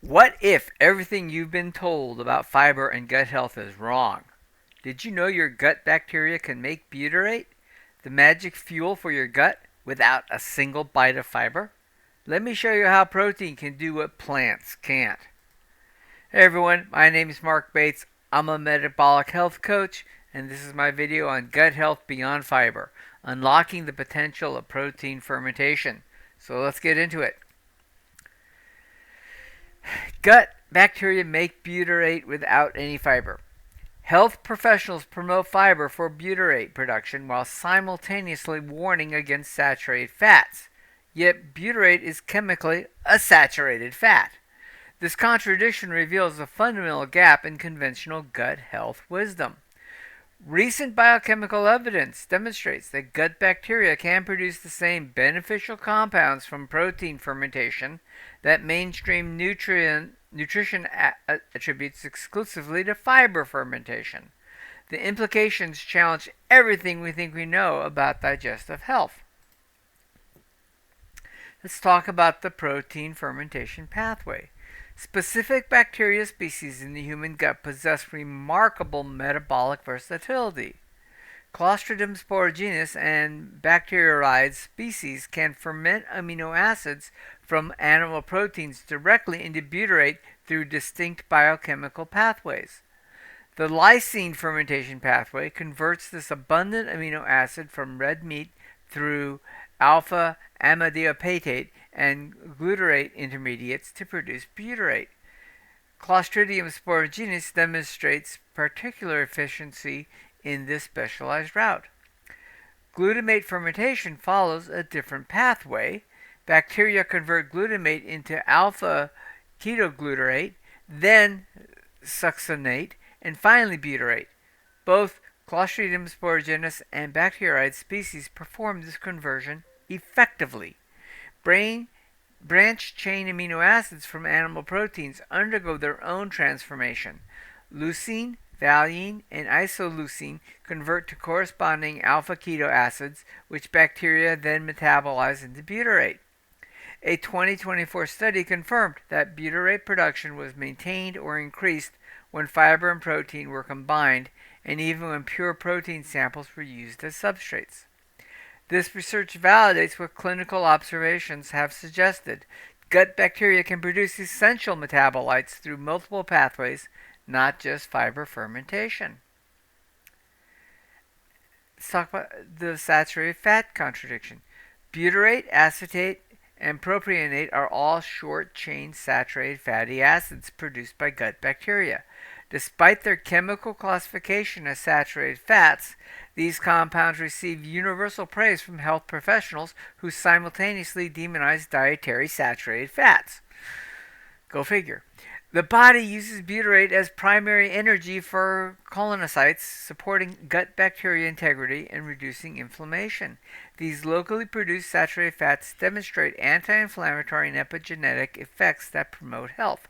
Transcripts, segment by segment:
What if everything you've been told about fiber and gut health is wrong? Did you know your gut bacteria can make butyrate, the magic fuel for your gut, without a single bite of fiber? Let me show you how protein can do what plants can't. Hey everyone, my name is Mark Bates. I'm a metabolic health coach, and this is my video on gut health beyond fiber, unlocking the potential of protein fermentation. So let's get into it. Gut bacteria make butyrate without any fiber. Health professionals promote fiber for butyrate production while simultaneously warning against saturated fats. Yet butyrate is chemically a saturated fat. This contradiction reveals a fundamental gap in conventional gut health wisdom. Recent biochemical evidence demonstrates that gut bacteria can produce the same beneficial compounds from protein fermentation that mainstream nutrition attributes exclusively to fiber fermentation. The implications challenge everything we think we know about digestive health. Let's talk about the protein fermentation pathway. Specific bacteria species in the human gut possess remarkable metabolic versatility. Clostridium sporogenus and Bacteroides species can ferment amino acids from animal proteins directly into butyrate through distinct biochemical pathways. The lysine fermentation pathway converts this abundant amino acid from red meat through alpha amidopatase and glutarate intermediates to produce butyrate. Clostridium sporogenus demonstrates particular efficiency in this specialized route. Glutamate fermentation follows a different pathway. Bacteria convert glutamate into alpha ketoglutarate, then succinate, and finally butyrate. Both Clostridium sporogenus and Bacteroides species perform this conversion effectively. Branch chain amino acids from animal proteins undergo their own transformation. Leucine, valine, and isoleucine convert to corresponding alpha keto acids, which bacteria then metabolize into butyrate. A 2024 study confirmed that butyrate production was maintained or increased when fiber and protein were combined, and even when pure protein samples were used as substrates. This research validates what clinical observations have suggested. Gut bacteria can produce essential metabolites through multiple pathways, not just fiber fermentation. Let's talk about the saturated fat contradiction. Butyrate, acetate, and propionate are all short-chain saturated fatty acids produced by gut bacteria. Despite their chemical classification as saturated fats, these compounds receive universal praise from health professionals who simultaneously demonize dietary saturated fats. Go figure. The body uses butyrate as primary energy for colonocytes, supporting gut bacteria integrity and reducing inflammation. These locally produced saturated fats demonstrate anti-inflammatory and epigenetic effects that promote health.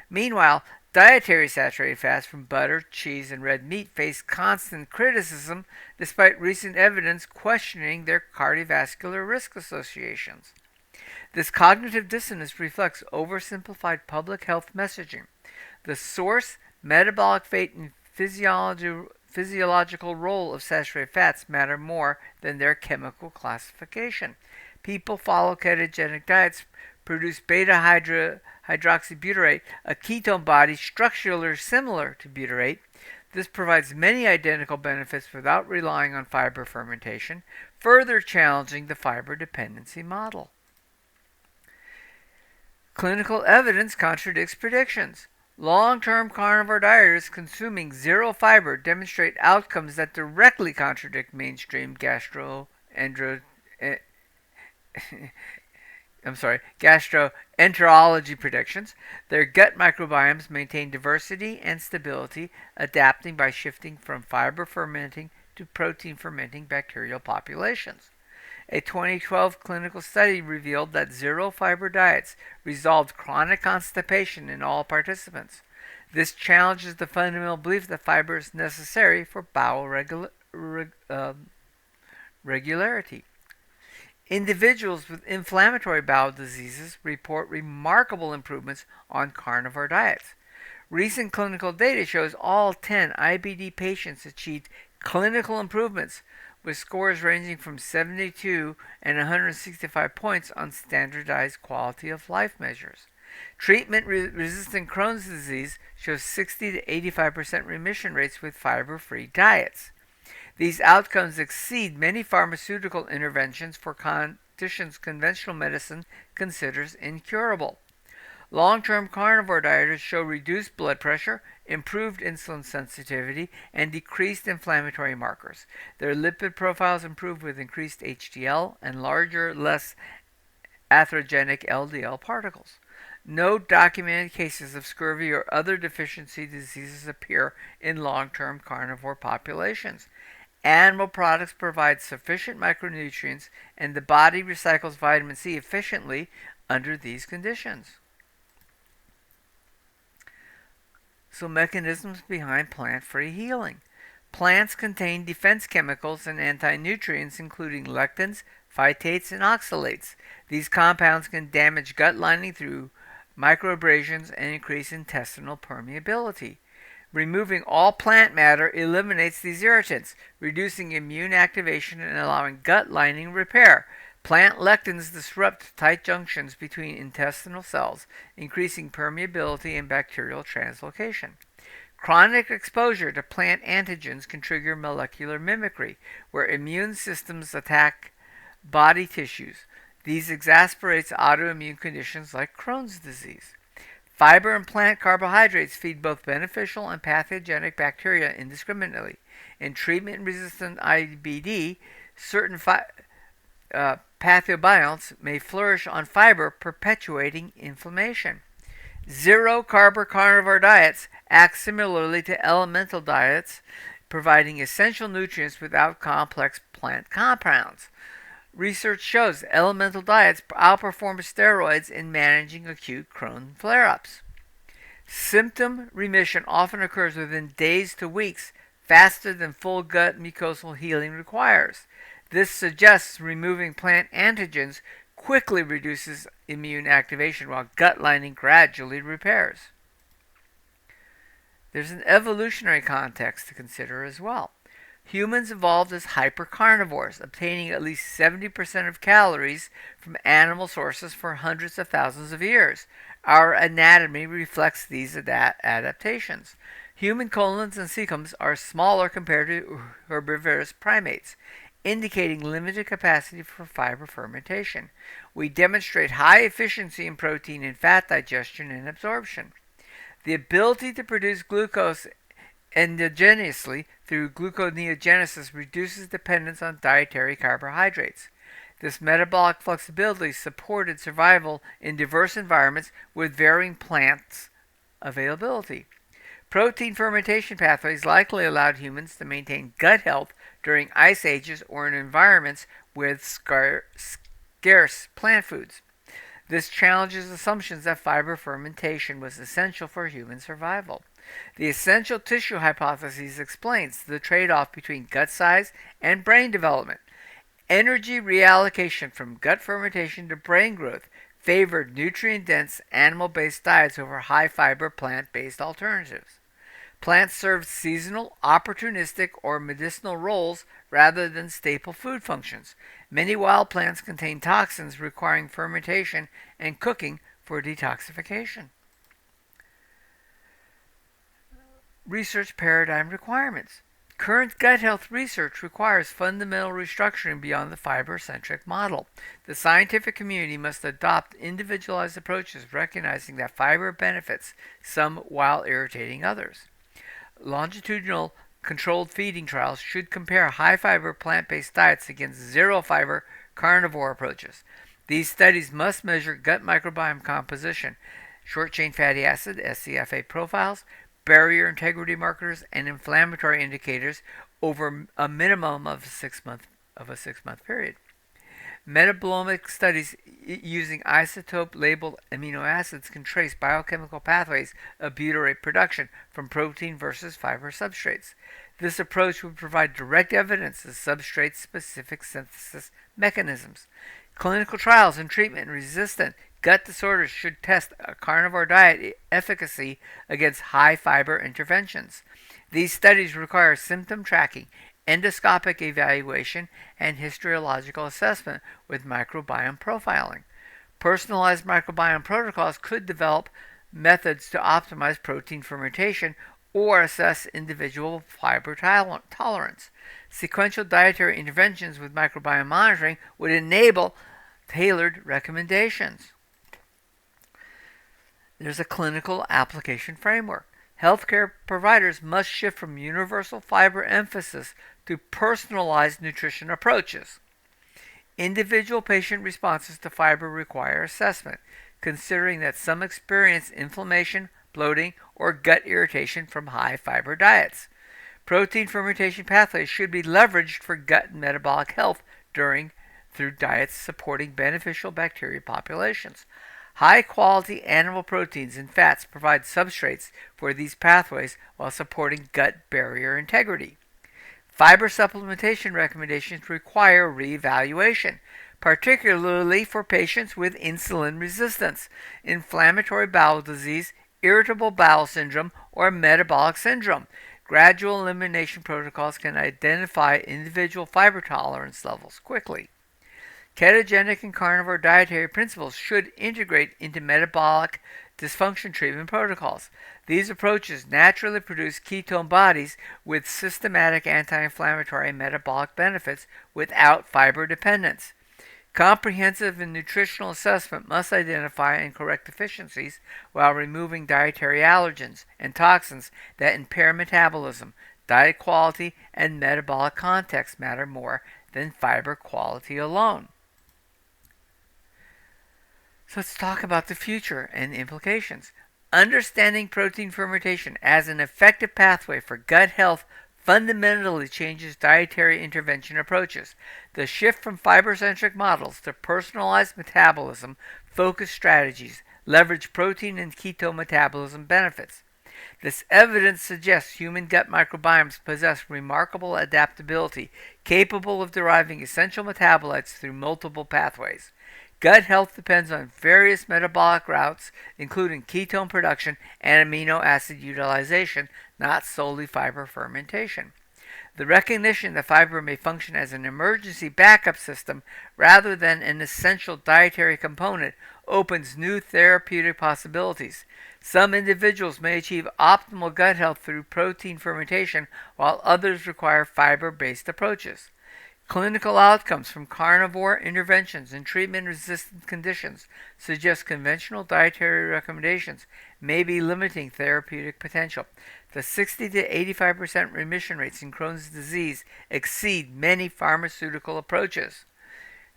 Meanwhile, dietary saturated fats from butter, cheese, and red meat face constant criticism despite recent evidence questioning their cardiovascular risk associations. This cognitive dissonance reflects oversimplified public health messaging. The source, metabolic fate, and physiological role of saturated fats matter more than their chemical classification. People follow ketogenic diets produce beta-hydroxybutyrate, a ketone body structurally similar to butyrate. This provides many identical benefits without relying on fiber fermentation, further challenging the fiber dependency model. Clinical evidence contradicts predictions. Long-term carnivore dieters consuming zero fiber demonstrate outcomes that directly contradict mainstream gastroenterology predictions. Their gut microbiomes maintain diversity and stability, adapting by shifting from fiber fermenting to protein fermenting bacterial populations. A 2012 clinical study revealed that zero fiber diets resolved chronic constipation in all participants. This challenges the fundamental belief that fiber is necessary for bowel regularity. Individuals with inflammatory bowel diseases report remarkable improvements on carnivore diets. Recent clinical data shows all 10 IBD patients achieved clinical improvements with scores ranging from 72 and 165 points on standardized quality of life measures. Treatment-resistant Crohn's disease shows 60 to 85% remission rates with fiber-free diets. These outcomes exceed many pharmaceutical interventions for conditions conventional medicine considers incurable. Long-term carnivore dieters show reduced blood pressure, improved insulin sensitivity, and decreased inflammatory markers. Their lipid profiles improve with increased HDL and larger, less atherogenic LDL particles. No documented cases of scurvy or other deficiency diseases appear in long-term carnivore populations. Animal products provide sufficient micronutrients, and the body recycles vitamin C efficiently under these conditions. So, mechanisms behind plant-free healing. Plants contain defense chemicals and anti-nutrients, including lectins, phytates, and oxalates. These compounds can damage gut lining through microabrasions and increase intestinal permeability. Removing all plant matter eliminates these irritants, reducing immune activation and allowing gut lining repair. Plant lectins disrupt tight junctions between intestinal cells, increasing permeability and bacterial translocation. Chronic exposure to plant antigens can trigger molecular mimicry, where immune systems attack body tissues. These exacerbates autoimmune conditions like Crohn's disease. Fiber and plant carbohydrates feed both beneficial and pathogenic bacteria indiscriminately. In treatment-resistant IBD, certain pathobionts may flourish on fiber, perpetuating inflammation. Zero-carb carnivore diets act similarly to elemental diets, providing essential nutrients without complex plant compounds. Research shows elemental diets outperform steroids in managing acute Crohn flare-ups. Symptom remission often occurs within days to weeks, faster than full gut mucosal healing requires. This suggests removing plant antigens quickly reduces immune activation while gut lining gradually repairs. There's an evolutionary context to consider as well. Humans evolved as hypercarnivores, obtaining at least 70% of calories from animal sources for hundreds of thousands of years. Our anatomy reflects these adaptations. Human colons and cecums are smaller compared to herbivorous primates, indicating limited capacity for fiber fermentation. We demonstrate high efficiency in protein and fat digestion and absorption. The ability to produce glucose endogenously through gluconeogenesis reduces dependence on dietary carbohydrates. This metabolic flexibility supported survival in diverse environments with varying plants availability. Protein fermentation pathways likely allowed humans to maintain gut health during ice ages or in environments with scarce plant foods. This challenges assumptions that fiber fermentation was essential for human survival. The essential tissue hypothesis explains the trade-off between gut size and brain development. Energy reallocation from gut fermentation to brain growth favored nutrient-dense animal-based diets over high-fiber plant-based alternatives. Plants served seasonal, opportunistic, or medicinal roles rather than staple food functions. Many wild plants contain toxins requiring fermentation and cooking for detoxification. Research paradigm requirements. Current gut health research requires fundamental restructuring beyond the fiber-centric model. The scientific community must adopt individualized approaches, recognizing that fiber benefits some while irritating others. Longitudinal controlled feeding trials should compare high-fiber plant-based diets against zero-fiber carnivore approaches. These studies must measure gut microbiome composition, short-chain fatty acid (SCFA) profiles, barrier integrity markers, and inflammatory indicators over a minimum of a six-month period. Metabolic studies using isotope-labeled amino acids can trace biochemical pathways of butyrate production from protein versus fiber substrates. This approach would provide direct evidence of substrate-specific synthesis mechanisms. Clinical trials in treatment-resistant gut disorders should test a carnivore diet efficacy against high-fiber interventions. These studies require symptom tracking, endoscopic evaluation, and histological assessment with microbiome profiling. Personalized microbiome protocols could develop methods to optimize protein fermentation or assess individual fiber tolerance. Sequential dietary interventions with microbiome monitoring would enable tailored recommendations. There's a clinical application framework. Healthcare providers must shift from universal fiber emphasis to personalized nutrition approaches. Individual patient responses to fiber require assessment, considering that some experience inflammation, bloating, or gut irritation from high fiber diets. Protein fermentation pathways should be leveraged for gut and metabolic health through diets supporting beneficial bacteria populations. High-quality animal proteins and fats provide substrates for these pathways while supporting gut barrier integrity. Fiber supplementation recommendations require reevaluation, particularly for patients with insulin resistance, inflammatory bowel disease, irritable bowel syndrome, or metabolic syndrome. Gradual elimination protocols can identify individual fiber tolerance levels quickly. Ketogenic and carnivore dietary principles should integrate into metabolic dysfunction treatment protocols. These approaches naturally produce ketone bodies with systematic anti-inflammatory and metabolic benefits without fiber dependence. Comprehensive and nutritional assessment must identify and correct deficiencies while removing dietary allergens and toxins that impair metabolism. Diet quality and metabolic context matter more than fiber quality alone. So let's talk about the future and implications. Understanding protein fermentation as an effective pathway for gut health fundamentally changes dietary intervention approaches. The shift from fiber-centric models to personalized metabolism-focused strategies leverage protein and ketone metabolism benefits. This evidence suggests human gut microbiomes possess remarkable adaptability, capable of deriving essential metabolites through multiple pathways. Gut health depends on various metabolic routes, including ketone production and amino acid utilization, not solely fiber fermentation. The recognition that fiber may function as an emergency backup system rather than an essential dietary component opens new therapeutic possibilities. Some individuals may achieve optimal gut health through protein fermentation, while others require fiber-based approaches. Clinical outcomes from carnivore interventions in treatment-resistant conditions suggest conventional dietary recommendations may be limiting therapeutic potential. The 60 to 85% remission rates in Crohn's disease exceed many pharmaceutical approaches.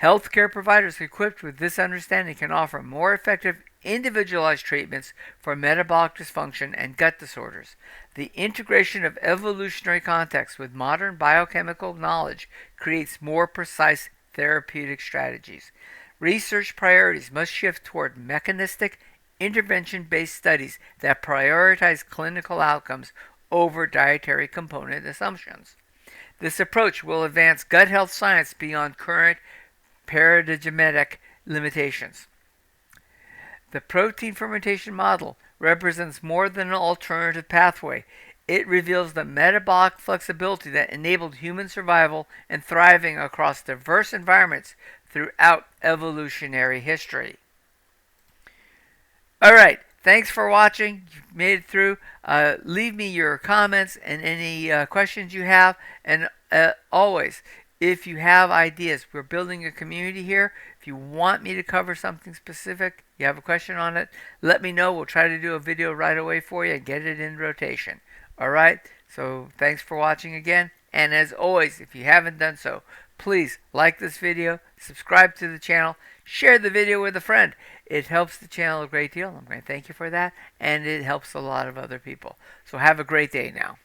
Healthcare providers equipped with this understanding can offer more effective individualized treatments for metabolic dysfunction and gut disorders. The integration of evolutionary context with modern biochemical knowledge creates more precise therapeutic strategies. Research priorities must shift toward mechanistic, intervention-based studies that prioritize clinical outcomes over dietary component assumptions. This approach will advance gut health science beyond current paradigmatic limitations. The protein fermentation model represents more than an alternative pathway. It reveals the metabolic flexibility that enabled human survival and thriving across diverse environments throughout evolutionary history. All right, thanks for watching. You've made it through. Leave me your comments and any questions you have. And always, if you have ideas, we're building a community here. If you want me to cover something specific, you have a question on it, let me know. We'll try to do a video right away for you and get it in rotation. All right? So thanks for watching again. And as always, if you haven't done so, please like this video, subscribe to the channel, share the video with a friend. It helps the channel a great deal. I'm going to thank you for that. And it helps a lot of other people. So have a great day now.